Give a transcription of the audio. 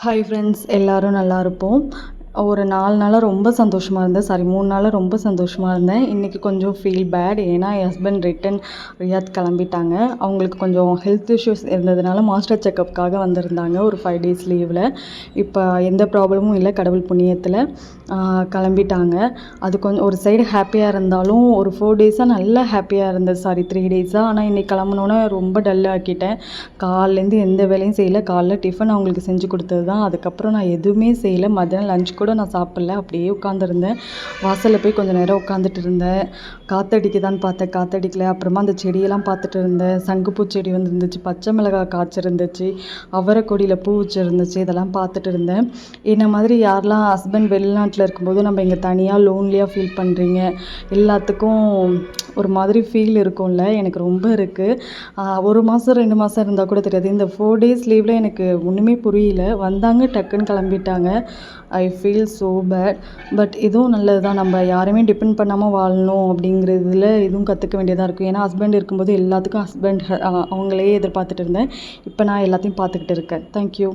Hi friends, எல்லாரும் நல்லா இருப்போம். ஒரு 4 நாளா ரொம்ப சந்தோஷமா இருந்தேன். சாரி 3 நாளா ரொம்ப சந்தோஷமா இருந்தேன். இன்றைக்கி கொஞ்சம் ஃபீல் பேட். ஏன்னா என் ஹஸ்பண்ட் ரிட்டன் ரியாத் கிளம்பிட்டாங்க. அவங்களுக்கு கொஞ்சம் ஹெல்த் இஷ்யூஸ் இருந்ததுனால மாஸ்டர் செக்கப்புக்காக வந்திருந்தாங்க ஒரு 5 டேஸ் லீவில். இப்போ எந்த ப்ராப்ளமும் இல்லை, கடவுள் புண்ணியத்தில் கிளம்பிட்டாங்க. அது கொஞ்சம் ஒரு சைடு ஹாப்பியாக இருந்தாலும் ஒரு 4 டேஸாக நல்லா ஹாப்பியாக இருந்தது. சாரி 3 டேஸாக. ஆனால் இன்றைக்கி கிளம்புனோன்னே ரொம்ப டல்லாக்கிட்டேன். காலையிலேருந்து எந்த வேலையும் செய்யலை. காலைல டிஃபன் அவங்களுக்கு செஞ்சு கொடுத்தது தான். அதுக்கப்புறம் நான் எதுவுமே செய்யலை. மதியானம் லஞ்ச் கூட நான் சாப்பிடல. அப்படியே உட்காந்துருந்தேன். வாசலில் போய் கொஞ்சம் நேரம் உட்காந்துட்டு இருந்தேன். காற்றடிக்குதான்னு பார்த்தேன், காற்றடிக்கல. அப்புறமா அந்த செடியெல்லாம் பார்த்துட்டு இருந்தேன். சங்குப்பூ செடி வந்துருந்துச்சு, பச்சை மிளகாய் காய்ச்சிருந்துச்சு, அவரை கொடியில் பூ வச்சுருந்துச்சு. இதெல்லாம் பார்த்துட்டு இருந்தேன். என்ன மாதிரி யாரெல்லாம் ஹஸ்பண்ட் வெளிநாட்டில் இருக்கும்போது நம்ம இங்கே தனியாக லோன்லியாக ஃபீல் பண்ணுறீங்க, எல்லாத்துக்கும் ஒரு மாதிரி ஃபீல் இருக்கும்ல. எனக்கு ரொம்ப இருக்குது. 1 மாதம் 2 மாதம் இருந்தால் கூட தெரியாது. இந்த 4 டேஸ் லீவில் எனக்கு ஒன்றுமே புரியல. வந்தாங்க, டக்குன்னு கிளம்பிட்டாங்க. I feel so bad. But இதுவும் நல்லது தான். நம்ம யாரையுமே டிபெண்ட் பண்ணாமல் வாழணும் அப்படிங்கிறதுல இதுவும் கற்றுக்க வேண்டியதாக இருக்கும். ஏன்னா ஹஸ்பண்ட் இருக்கும்போது எல்லாத்துக்கும் ஹஸ்பண்ட் அவங்களே எதிர்பார்த்துட்டு இருந்தேன். இப்போ நான் எல்லாத்தையும் பார்த்துக்கிட்டு இருக்கேன். தேங்க்யூ.